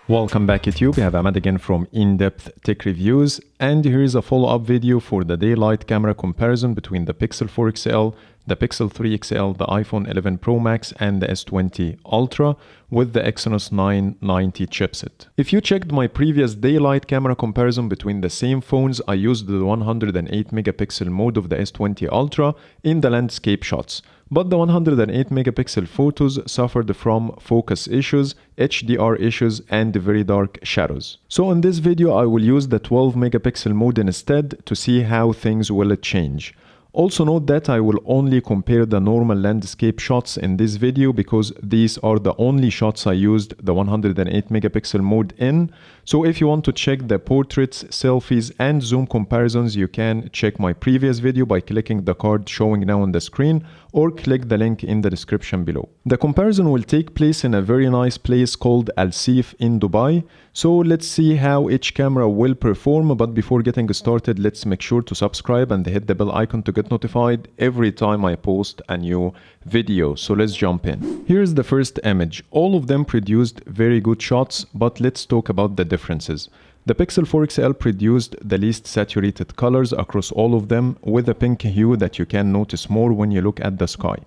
Welcome back YouTube, we have Ahmed again from In-Depth Tech Reviews, and here is a follow-up video for the daylight camera comparison between the Pixel 4 XL, the Pixel 3 XL, the iPhone 11 Pro Max and the S20 Ultra with the Exynos 990 chipset. If you checked my previous daylight camera comparison between the same phones, I used the 108 megapixel mode of the S20 Ultra in the landscape shots. But the 108 megapixel photos suffered from focus issues, HDR issues, and very dark shadows. So in this video, I will use the 12 megapixel mode instead to see how things will change. Also note that I will only compare the normal landscape shots in this video because these are the only shots I used the 108 megapixel mode in. So if you want to check the portraits, selfies and zoom comparisons, you can check my previous video by clicking the card showing now on the screen or click the link in the description below. The comparison will take place in a very nice place called Al Seef in Dubai. So let's see how each camera will perform, but before getting started, let's make sure to subscribe and hit the bell icon to get notified every time I post a new video. So let's jump in. Here's the first image. All of them produced very good shots, but let's talk about the differences. The Pixel 4 XL produced the least saturated colors across all of them with a pink hue that you can notice more when you look at the sky.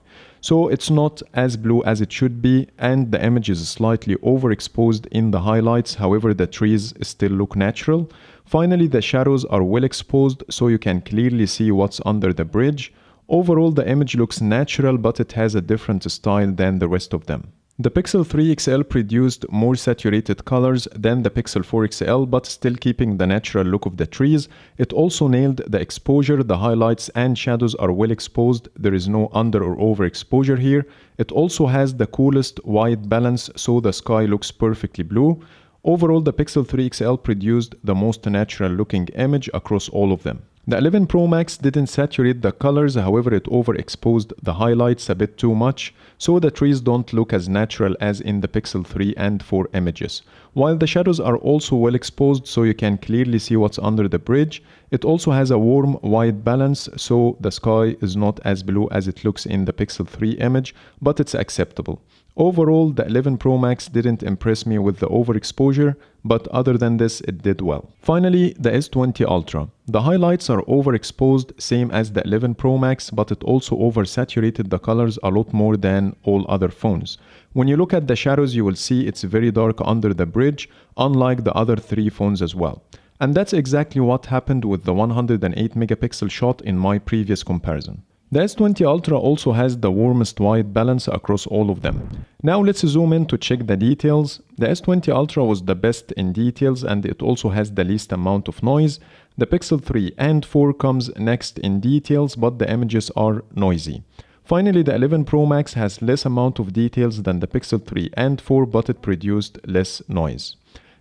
So it's not as blue as it should be, and the image is slightly overexposed in the highlights. However, the trees still look natural. Finally, the shadows are well exposed so you can clearly see what's under the bridge. Overall, the image looks natural, but it has a different style than the rest of them. The Pixel 3 XL produced more saturated colors than the Pixel 4 XL, but still keeping the natural look of the trees. It also nailed the exposure, the highlights and shadows are well exposed. There is no under or overexposure here. It also has the coolest white balance, so the sky looks perfectly blue. Overall, the Pixel 3 XL produced the most natural looking image across all of them. The 11 Pro Max didn't saturate the colors, however it overexposed the highlights a bit too much, so the trees don't look as natural as in the Pixel 3 and 4 images. While the shadows are also well exposed so you can clearly see what's under the bridge, it also has a warm white balance, so the sky is not as blue as it looks in the Pixel 3 image, but it's acceptable. Overall, the 11 Pro Max didn't impress me with the overexposure, but other than this, it did well. Finally, the S20 Ultra. The highlights are overexposed, same as the 11 Pro Max, but it also oversaturated the colors a lot more than all other phones. When you look at the shadows, you will see it's very dark under the bridge, unlike the other three phones as well. And that's exactly what happened with the 108 megapixel shot in my previous comparison. The S20 Ultra also has the warmest white balance across all of them. Now let's zoom in to check the details. The S20 Ultra was the best in details and it also has the least amount of noise. The Pixel 3 and 4 comes next in details, but the images are noisy. Finally, the 11 Pro Max has less amount of details than the Pixel 3 and 4, but it produced less noise.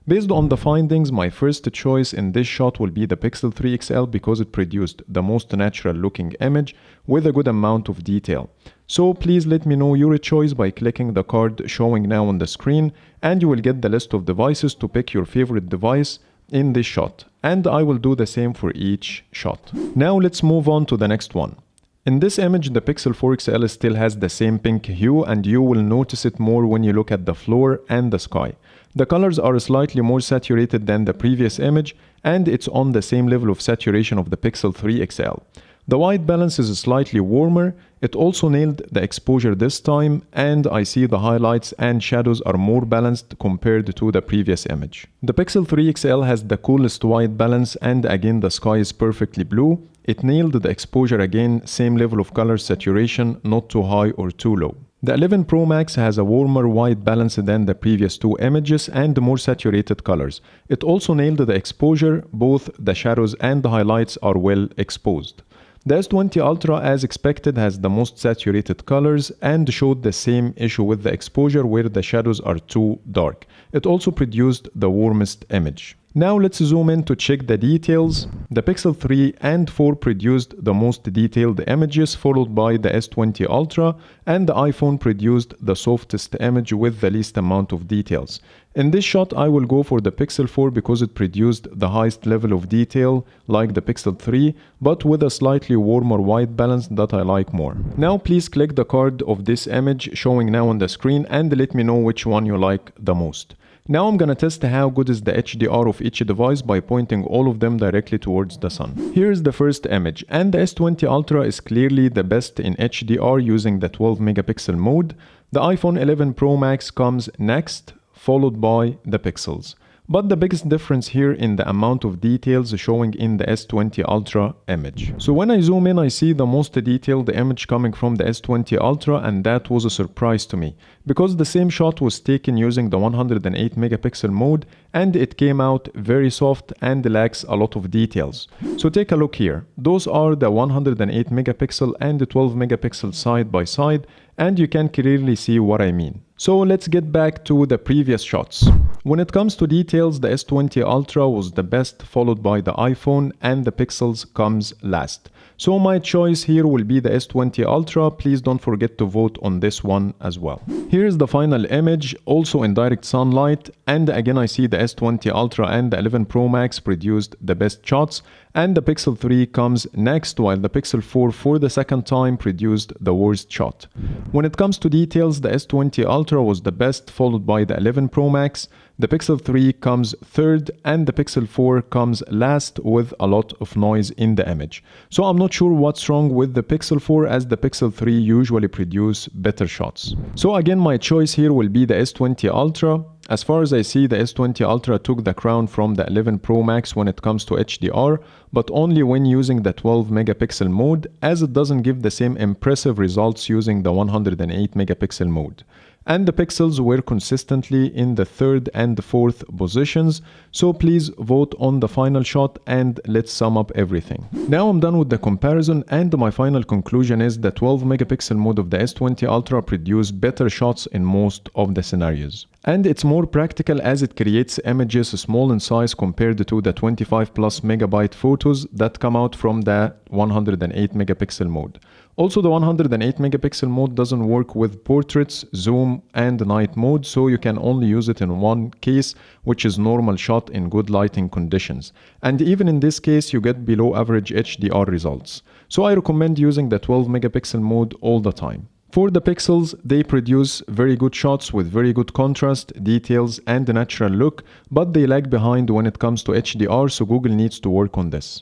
Based on the findings, my first choice in this shot will be the Pixel 3 XL because it produced the most natural looking image with a good amount of detail. So please let me know your choice by clicking the card showing now on the screen, and you will get the list of devices to pick your favorite device in this shot. And I will do the same for each shot. Now let's move on to the next one. In this image, the Pixel 4 XL still has the same pink hue, and you will notice it more when you look at the floor and the sky. The colors are slightly more saturated than the previous image, and it's on the same level of saturation of the Pixel 3 XL. The white balance is slightly warmer. It also nailed the exposure this time, and I see the highlights and shadows are more balanced compared to the previous image. The Pixel 3 XL has the coolest white balance, and again the sky is perfectly blue. It nailed the exposure again, same level of color saturation, not too high or too low. The 11 Pro Max has a warmer white balance than the previous two images and more saturated colors. It also nailed the exposure, both the shadows and the highlights are well exposed. The S20 Ultra, as expected, has the most saturated colors and showed the same issue with the exposure where the shadows are too dark. It also produced the warmest image. Now let's zoom in to check the details. The Pixel 3 and 4 produced the most detailed images, followed by the S20 Ultra, and the iPhone produced the softest image with the least amount of details. In this shot, I will go for the Pixel 4 because it produced the highest level of detail like the Pixel 3, but with a slightly warmer white balance that I like more. Now please click the card of this image showing now on the screen and let me know which one you like the most. Now I'm gonna test how good is the HDR of each device by pointing all of them directly towards the sun. Here's the first image, and the S20 Ultra is clearly the best in HDR using the 12 megapixel mode. The iPhone 11 Pro Max comes next, followed by the Pixels. But the biggest difference here in the amount of details showing in the S20 Ultra image. So when I zoom in, I see the most detailed image coming from the S20 Ultra, and that was a surprise to me because the same shot was taken using the 108 megapixel mode and it came out very soft and lacks a lot of details. So take a look here. Those are the 108 megapixel and the 12 megapixel side by side, and you can clearly see what I mean. So let's get back to the previous shots. When it comes to details, the S20 Ultra was the best, followed by the iPhone, and the Pixels comes last. So my choice here will be the S20 Ultra. Please don't forget to vote on this one as well. Here's the final image, also in direct sunlight, and again I see the S20 Ultra and the 11 Pro Max produced the best shots, and the Pixel 3 comes next, while the Pixel 4 for the second time produced the worst shot. When it comes to details, the S20 Ultra was the best, followed by the 11 Pro Max. The Pixel 3 comes third, and the Pixel 4 comes last with a lot of noise in the image. So I'm not sure what's wrong with the Pixel 4, as the Pixel 3 usually produce better shots. So again, my choice here will be the S20 Ultra. As far as I see, the S20 Ultra took the crown from the 11 Pro Max when it comes to HDR, but only when using the 12 megapixel mode, as it doesn't give the same impressive results using the 108 megapixel mode. And the Pixels were consistently in the third and fourth positions, so please vote on the final shot and let's sum up everything. Now I'm done with the comparison, and my final conclusion is the 12 megapixel mode of the S20 Ultra produced better shots in most of the scenarios. And it's more practical as it creates images small in size compared to the 25 plus megabyte photos that come out from the 108 megapixel mode. Also, the 108 megapixel mode doesn't work with portraits, zoom, and night mode, so you can only use it in one case, which is normal shot in good lighting conditions. And even in this case, you get below average HDR results. So I recommend using the 12 megapixel mode all the time. For the Pixels, they produce very good shots with very good contrast, details, and a natural look, but they lag behind when it comes to HDR, so Google needs to work on this.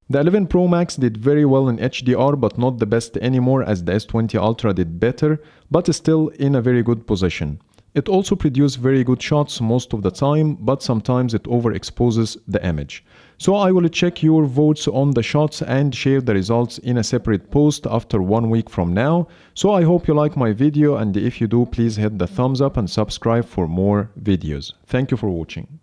The 11 Pro Max did very well in HDR, but not the best anymore, as the S20 Ultra did better, but is still in a very good position. It also produced very good shots most of the time, but sometimes it overexposes the image. So I will check your votes on the shots and share the results in a separate post after 1 week from now. So I hope you like my video, and if you do, please hit the thumbs up and subscribe for more videos. Thank you for watching.